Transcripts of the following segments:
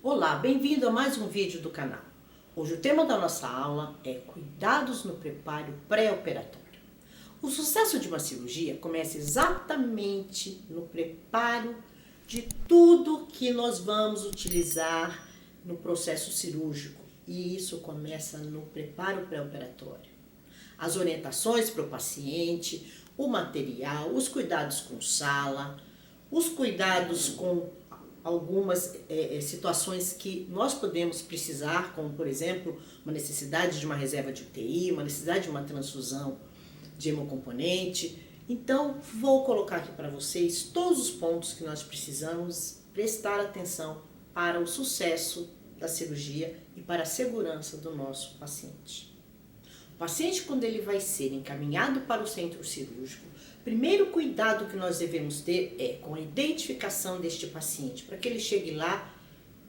Olá, bem-vindo a mais um vídeo do canal. Hoje o tema da nossa aula é cuidados no preparo pré-operatório. O sucesso de uma cirurgia começa exatamente no preparo de tudo que nós vamos utilizar no processo cirúrgico. E isso começa no preparo pré-operatório. As orientações para o paciente, o material, os cuidados com sala, os cuidados com algumas situações que nós podemos precisar, como por exemplo, uma necessidade de uma reserva de UTI, uma necessidade de uma transfusão de hemocomponente. Então, vou colocar aqui para vocês todos os pontos que nós precisamos prestar atenção para o sucesso da cirurgia e para a segurança do nosso paciente. O paciente, quando ele vai ser encaminhado para o centro cirúrgico, o primeiro cuidado que nós devemos ter é com a identificação deste paciente, para que ele chegue lá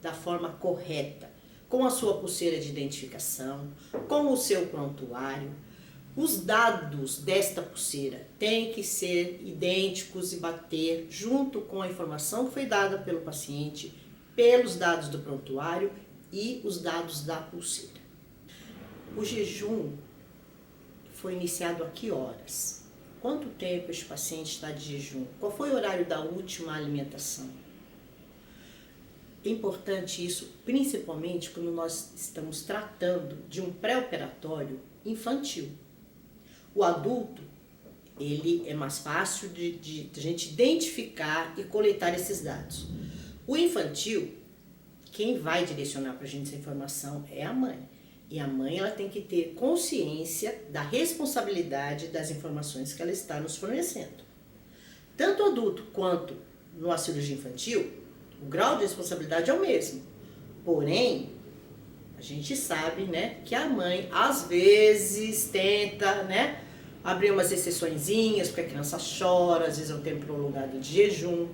da forma correta, com a sua pulseira de identificação, com o seu prontuário. Os dados desta pulseira têm que ser idênticos e bater junto com a informação que foi dada pelo paciente, pelos dados do prontuário e os dados da pulseira. O jejum foi iniciado a que horas? Quanto tempo este paciente está de jejum? Qual foi o horário da última alimentação? É importante isso, principalmente quando nós estamos tratando de um pré-operatório infantil. O adulto, ele é mais fácil de a gente identificar e coletar esses dados. O infantil, quem vai direcionar para a gente essa informação é a mãe. E a mãe, ela tem que ter consciência da responsabilidade das informações que ela está nos fornecendo. Tanto o adulto quanto na cirurgia infantil, o grau de responsabilidade é o mesmo. Porém, a gente sabe, né, que a mãe às vezes tenta, né, abrir umas exceçõezinhas, porque a criança chora, às vezes é um tempo prolongado de jejum,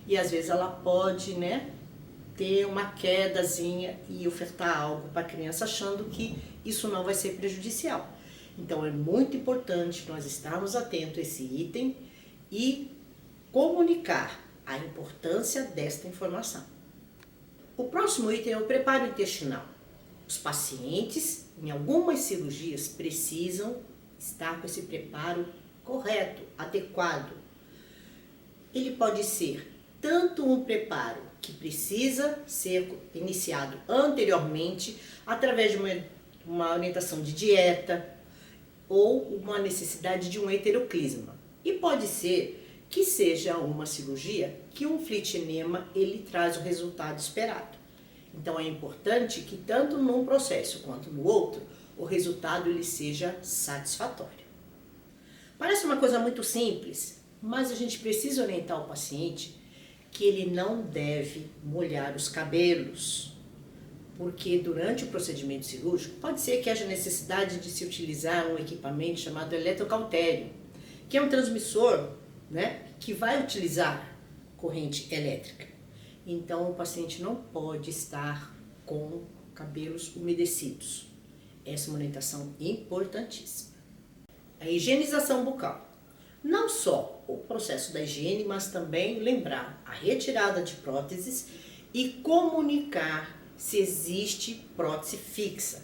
e às vezes ela pode, né, ter uma quedazinha e ofertar algo para a criança achando que isso não vai ser prejudicial. Então é muito importante nós estarmos atentos a esse item e comunicar a importância desta informação. O próximo item é o preparo intestinal. Os pacientes, em algumas cirurgias, precisam estar com esse preparo correto, adequado. Ele pode ser tanto um preparo que precisa ser iniciado anteriormente através de uma orientação de dieta ou uma necessidade de um enteroclisma. E pode ser que seja uma cirurgia que um flitinema ele traz o resultado esperado. Então é importante que tanto num processo quanto no outro o resultado ele seja satisfatório. Parece uma coisa muito simples, mas a gente precisa orientar o paciente que ele não deve molhar os cabelos, porque durante o procedimento cirúrgico pode ser que haja necessidade de se utilizar um equipamento chamado eletrocautério, que é um transmissor, né, que vai utilizar corrente elétrica. Então o paciente não pode estar com cabelos umedecidos. Essa é uma orientação importantíssima. A higienização bucal. Não só o processo da higiene, mas também lembrar a retirada de próteses e comunicar se existe prótese fixa.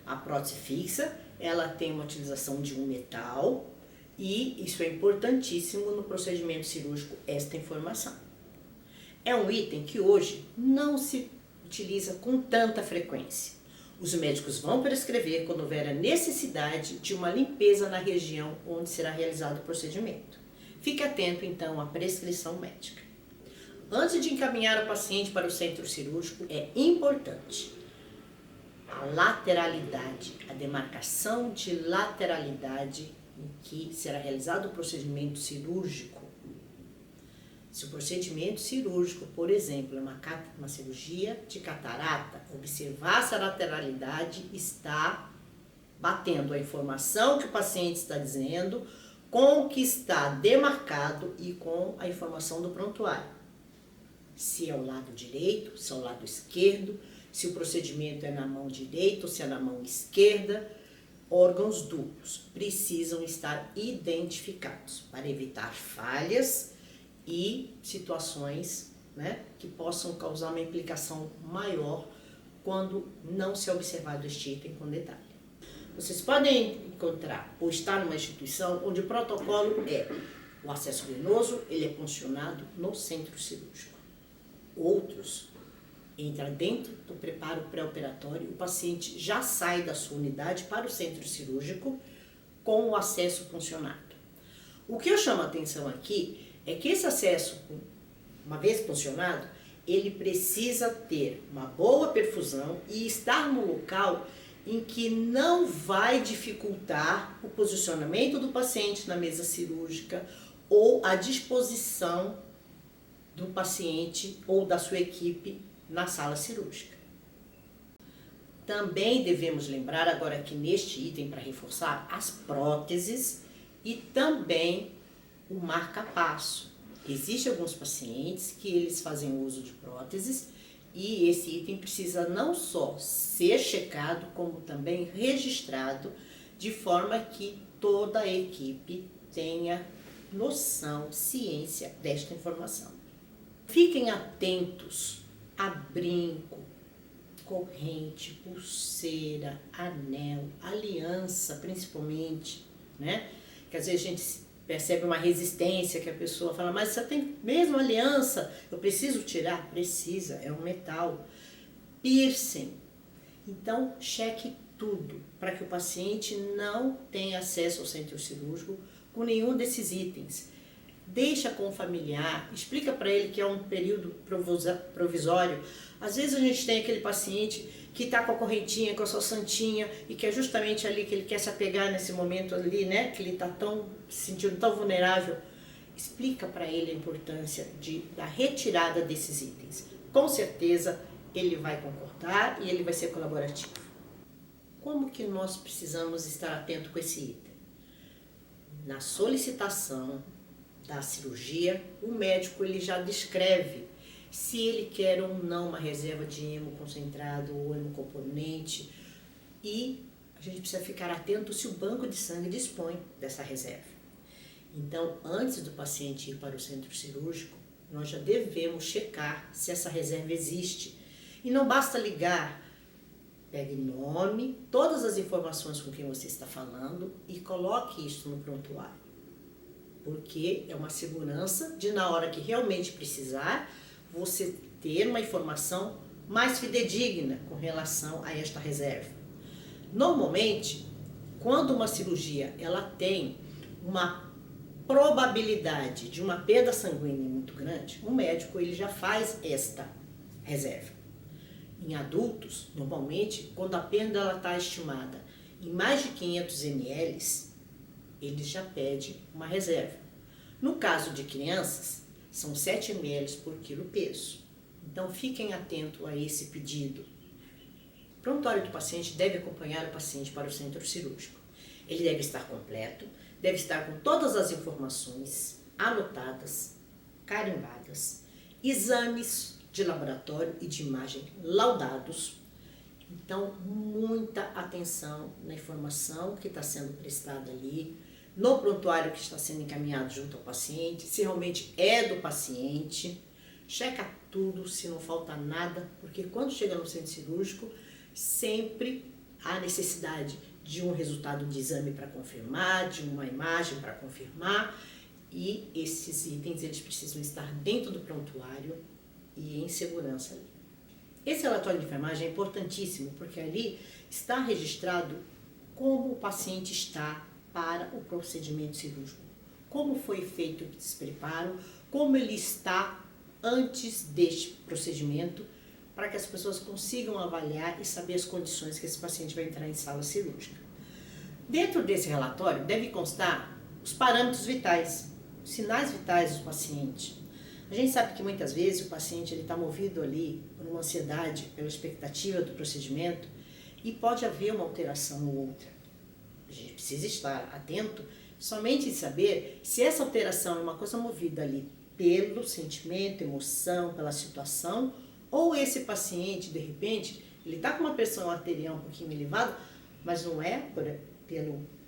A prótese fixa, ela tem uma utilização de um metal e isso é importantíssimo no procedimento cirúrgico, esta informação. É um item que hoje não se utiliza com tanta frequência. Os médicos vão prescrever quando houver a necessidade de uma limpeza na região onde será realizado o procedimento. Fique atento, então, à prescrição médica. Antes de encaminhar o paciente para o centro cirúrgico, é importante a lateralidade, a demarcação de lateralidade em que será realizado o procedimento cirúrgico. Se o procedimento cirúrgico, por exemplo, é uma cirurgia de catarata, observar se a lateralidade está batendo a informação que o paciente está dizendo com o que está demarcado e com a informação do prontuário. Se é o lado direito, se é o lado esquerdo, se o procedimento é na mão direita ou se é na mão esquerda. Órgãos duplos precisam estar identificados para evitar falhas e situações né, que possam causar uma implicação maior quando não se é observado este item com detalhe. Vocês podem encontrar ou estar numa instituição onde o protocolo é o acesso venoso, ele é funcionado no centro cirúrgico. Outros entra dentro do preparo pré-operatório, o paciente já sai da sua unidade para o centro cirúrgico com o acesso funcionado. O que eu chamo a atenção aqui é que esse acesso, uma vez funcionado, ele precisa ter uma boa perfusão e estar no local em que não vai dificultar o posicionamento do paciente na mesa cirúrgica ou a disposição do paciente ou da sua equipe na sala cirúrgica. Também devemos lembrar agora aqui neste item para reforçar as próteses e também o marca-passo. Existem alguns pacientes que eles fazem uso de próteses e esse item precisa não só ser checado, como também registrado, de forma que toda a equipe tenha noção, ciência desta informação. Fiquem atentos a brinco, corrente, pulseira, anel, aliança principalmente, né? Que às vezes a gente percebe uma resistência que a pessoa fala, mas você tem mesmo aliança, eu preciso tirar? Precisa, é um metal. Piercing. Então, cheque tudo para que o paciente não tenha acesso ao centro cirúrgico com nenhum desses itens. Deixa com o familiar, explica para ele que é um período provisório. Às vezes a gente tem aquele paciente que está com a correntinha, com a sua santinha, e que é justamente ali que ele quer se apegar nesse momento ali, né? Que ele está se sentindo tão vulnerável. Explica para ele a importância da retirada desses itens. Com certeza ele vai concordar e ele vai ser colaborativo. Como que nós precisamos estar atento com esse item? Na solicitação da cirurgia, o médico ele já descreve se ele quer ou não uma reserva de hemo concentrado ou hemocomponente, e a gente precisa ficar atento se o banco de sangue dispõe dessa reserva. Então, antes do paciente ir para o centro cirúrgico, nós já devemos checar se essa reserva existe. E não basta ligar, pegue nome, todas as informações com quem você está falando e coloque isso no prontuário. Porque é uma segurança de, na hora que realmente precisar, você ter uma informação mais fidedigna com relação a esta reserva. Normalmente, quando uma cirurgia ela tem uma probabilidade de uma perda sanguínea muito grande, o médico ele já faz esta reserva. Em adultos, normalmente, quando a perda está estimada em mais de 500 ml, ele já pede uma reserva. No caso de crianças, são 7 ml por quilo peso. Então, fiquem atentos a esse pedido. O prontuário do paciente deve acompanhar o paciente para o centro cirúrgico. Ele deve estar completo, deve estar com todas as informações anotadas, carimbadas, exames de laboratório e de imagem laudados. Então, muita atenção na informação que está sendo prestada ali, no prontuário que está sendo encaminhado junto ao paciente, se realmente é do paciente. Checa tudo, se não falta nada, porque quando chega no centro cirúrgico, sempre há necessidade de um resultado de exame para confirmar, de uma imagem para confirmar, e esses itens eles precisam estar dentro do prontuário e em segurança ali. Esse relatório de enfermagem é importantíssimo, porque ali está registrado como o paciente está para o procedimento cirúrgico, como foi feito o despreparo, como ele está antes deste procedimento, para que as pessoas consigam avaliar e saber as condições que esse paciente vai entrar em sala cirúrgica. Dentro desse relatório deve constar os parâmetros vitais, os sinais vitais do paciente. A gente sabe que muitas vezes o paciente está movido ali por uma ansiedade, pela expectativa do procedimento, e pode haver uma alteração ou outra. A gente precisa estar atento somente em saber se essa alteração é uma coisa movida ali pelo sentimento, emoção, pela situação, ou esse paciente, de repente, ele está com uma pressão arterial um pouquinho elevada, mas não é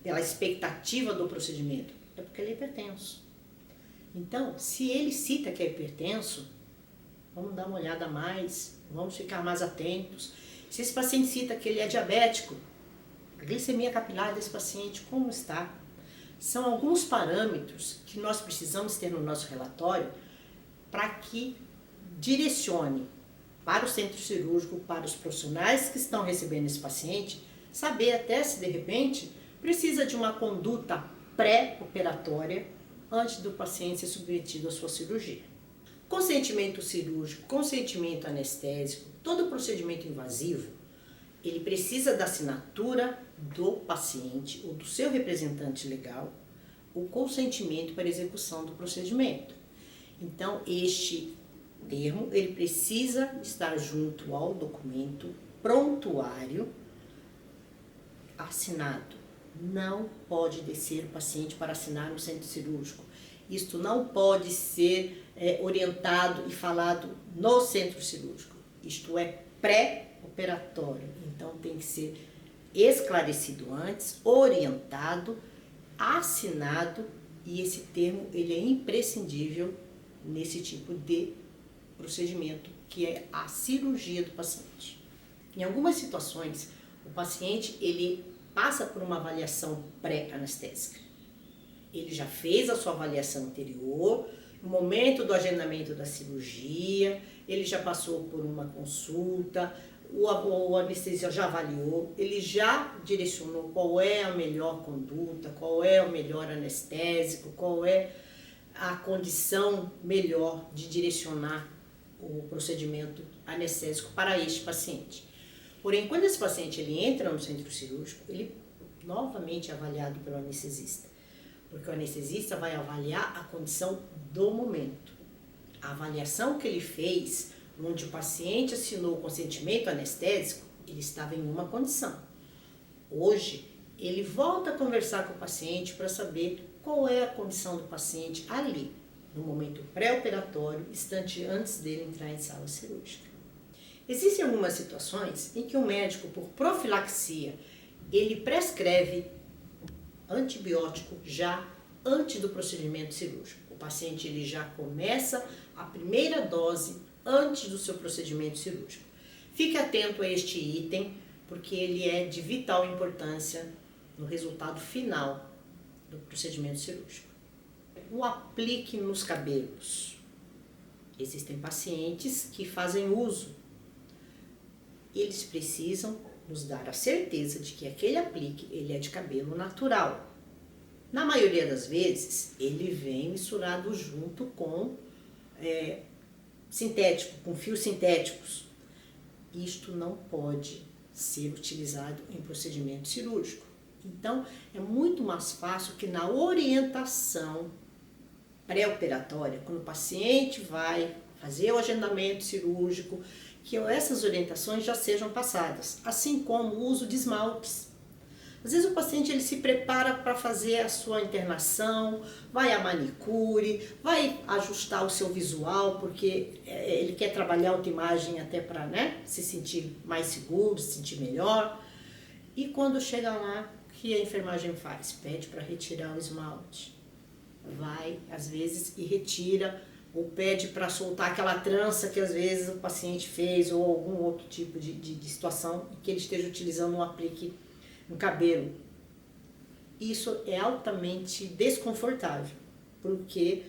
pela expectativa do procedimento, é porque ele é hipertenso. Então, se ele cita que é hipertenso, vamos dar uma olhada a mais, vamos ficar mais atentos. Se esse paciente cita que ele é diabético, a glicemia capilar desse paciente, como está? São alguns parâmetros que nós precisamos ter no nosso relatório para que direcione para o centro cirúrgico, para os profissionais que estão recebendo esse paciente, saber até se de repente precisa de uma conduta pré-operatória antes do paciente ser submetido à sua cirurgia. Consentimento cirúrgico, consentimento anestésico, todo procedimento invasivo, ele precisa da assinatura do paciente ou do seu representante legal, o consentimento para execução do procedimento. Então, este termo, ele precisa estar junto ao documento prontuário assinado. Não pode descer o paciente para assinar no centro cirúrgico. Isto não pode ser orientado e falado no centro cirúrgico. Isto é pré-operatório. Então, tem que ser esclarecido antes, orientado, assinado, e esse termo ele é imprescindível nesse tipo de procedimento, que é a cirurgia do paciente. Em algumas situações, o paciente ele passa por uma avaliação pré-anestésica. Ele já fez a sua avaliação anterior, no momento do agendamento da cirurgia, ele já passou por uma consulta, o anestesista já avaliou, ele já direcionou qual é a melhor conduta, qual é o melhor anestésico, qual é a condição melhor de direcionar o procedimento anestésico para este paciente. Porém, quando esse paciente ele entra no centro cirúrgico, ele novamente é avaliado pelo anestesista, porque o anestesista vai avaliar a condição do momento. A avaliação que ele fez, onde o paciente assinou o consentimento anestésico, ele estava em uma condição. Hoje, ele volta a conversar com o paciente para saber qual é a condição do paciente ali, no momento pré-operatório, instante antes dele entrar em sala cirúrgica. Existem algumas situações em que o médico, por profilaxia, ele prescreve antibiótico já antes do procedimento cirúrgico. O paciente ele já começa a primeira dose antes do seu procedimento cirúrgico. Fique atento a este item, porque ele é de vital importância no resultado final do procedimento cirúrgico. O aplique nos cabelos. Existem pacientes que fazem uso. Eles precisam nos dar a certeza de que aquele aplique ele é de cabelo natural. Na maioria das vezes, ele vem misturado junto com sintético, com fios sintéticos. Isto não pode ser utilizado em procedimento cirúrgico. Então, é muito mais fácil que na orientação pré-operatória, quando o paciente vai fazer o agendamento cirúrgico, que essas orientações já sejam passadas, assim como o uso de esmaltes. Às vezes o paciente ele se prepara para fazer a sua internação, vai à manicure, vai ajustar o seu visual, porque ele quer trabalhar a autoimagem até para se sentir mais seguro, se sentir melhor. E quando chega lá, o que a enfermagem faz? Pede para retirar o esmalte. Vai, às vezes, e retira, ou pede para soltar aquela trança que às vezes o paciente fez, ou algum outro tipo de situação que ele esteja utilizando um aplique no cabelo. Isso é altamente desconfortável, porque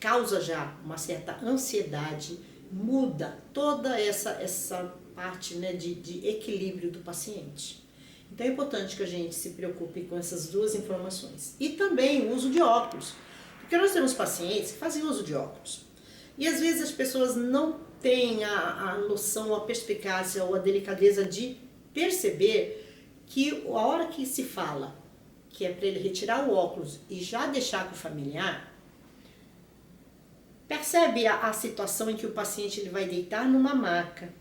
causa já uma certa ansiedade, muda toda essa parte de equilíbrio do paciente. Então é importante que a gente se preocupe com essas duas informações. E também o uso de óculos, porque nós temos pacientes que fazem uso de óculos. E às vezes as pessoas não têm a noção, a perspicácia ou a delicadeza de perceber que a hora que se fala que é para ele retirar o óculos e já deixar com o familiar, percebe a situação em que o paciente ele vai deitar numa maca,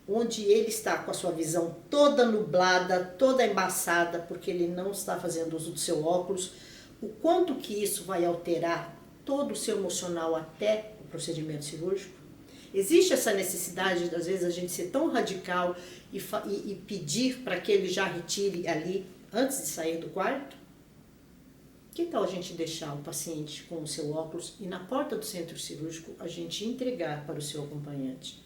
onde ele está com a sua visão toda nublada, toda embaçada, porque ele não está fazendo uso do seu óculos, o quanto que isso vai alterar todo o seu emocional até o procedimento cirúrgico. Existe essa necessidade, às vezes, a gente ser tão radical e pedir para que ele já retire ali antes de sair do quarto? Que tal a gente deixar o paciente com o seu óculos e na porta do centro cirúrgico a gente entregar para o seu acompanhante?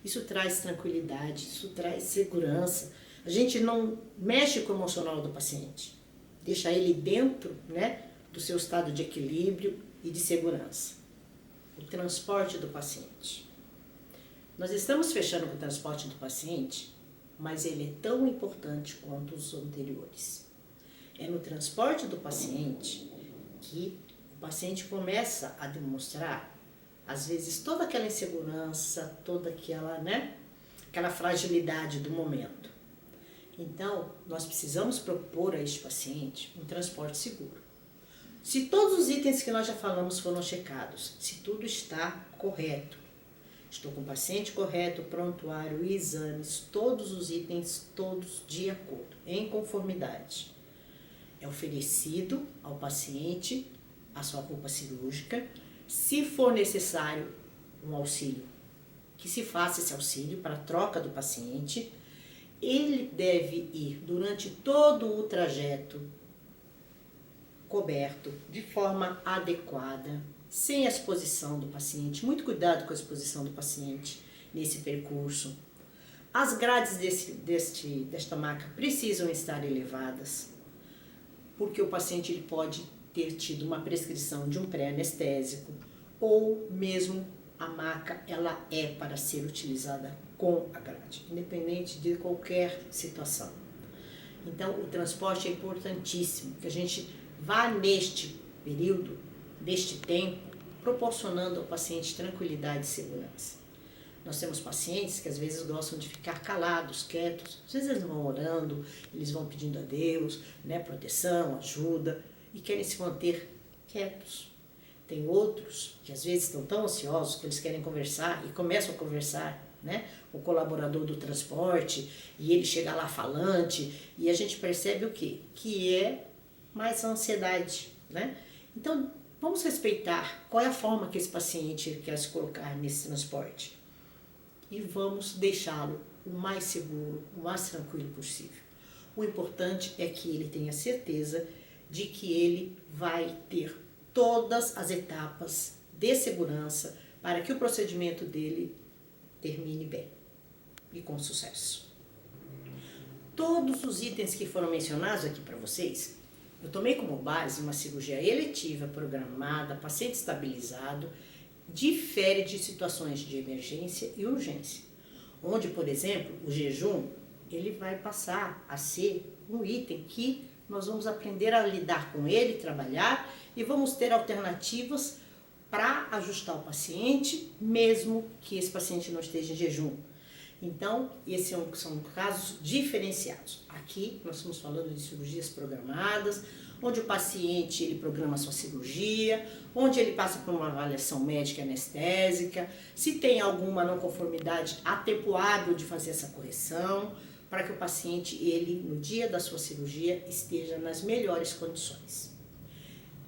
Isso traz tranquilidade, isso traz segurança. A gente não mexe com o emocional do paciente, deixa ele dentro, né, do seu estado de equilíbrio e de segurança. O transporte do paciente. Nós estamos fechando com o transporte do paciente, mas ele é tão importante quanto os anteriores. É no transporte do paciente que o paciente começa a demonstrar, às vezes, toda aquela insegurança, toda aquela, né, aquela fragilidade do momento. Então, nós precisamos propor a este paciente um transporte seguro. Se todos os itens que nós já falamos foram checados, se tudo está correto, estou com o paciente correto, prontuário, exames, todos os itens, todos de acordo, em conformidade. É oferecido ao paciente a sua roupa cirúrgica. Se for necessário um auxílio, que se faça esse auxílio para a troca do paciente. Ele deve ir durante todo o trajeto coberto de forma adequada, sem a exposição do paciente. Muito cuidado com a exposição do paciente nesse percurso. As grades desta maca precisam estar elevadas, porque o paciente ele pode ter tido uma prescrição de um pré-anestésico ou mesmo a maca ela é para ser utilizada com a grade, independente de qualquer situação. Então o transporte é importantíssimo, que a gente vá neste período, neste tempo, proporcionando ao paciente tranquilidade e segurança. Nós temos pacientes que às vezes gostam de ficar calados, quietos, às vezes eles vão orando, eles vão pedindo a Deus, né, proteção, ajuda, e querem se manter quietos. Tem outros que às vezes estão tão ansiosos que eles querem conversar e começam a conversar, né, com o colaborador do transporte, e ele chega lá falante, e a gente percebe o quê? Que é mais ansiedade, né? Então, vamos respeitar qual é a forma que esse paciente quer se colocar nesse transporte. E vamos deixá-lo o mais seguro, o mais tranquilo possível. O importante é que ele tenha certeza de que ele vai ter todas as etapas de segurança para que o procedimento dele termine bem e com sucesso. Todos os itens que foram mencionados aqui para vocês, eu tomei como base uma cirurgia eletiva, programada, paciente estabilizado, difere de situações de emergência e urgência, onde, por exemplo, o jejum ele vai passar a ser um item que nós vamos aprender a lidar com ele, trabalhar e vamos ter alternativas para ajustar o paciente, mesmo que esse paciente não esteja em jejum. Então, esses são casos diferenciados. Aqui nós estamos falando de cirurgias programadas, onde o paciente ele programa a sua cirurgia, onde ele passa por uma avaliação médica anestésica, se tem alguma não conformidade, há tempo hábil de fazer essa correção, para que o paciente, ele, no dia da sua cirurgia, esteja nas melhores condições.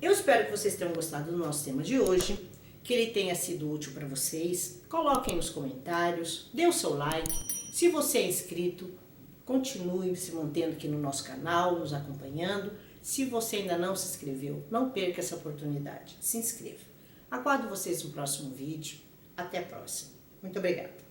Eu espero que vocês tenham gostado do nosso tema de hoje, que ele tenha sido útil para vocês. Coloquem nos comentários, dê o seu like. Se você é inscrito, continue se mantendo aqui no nosso canal, nos acompanhando. Se você ainda não se inscreveu, não perca essa oportunidade. Se inscreva. Aguardo vocês no próximo vídeo. Até a próxima. Muito obrigada.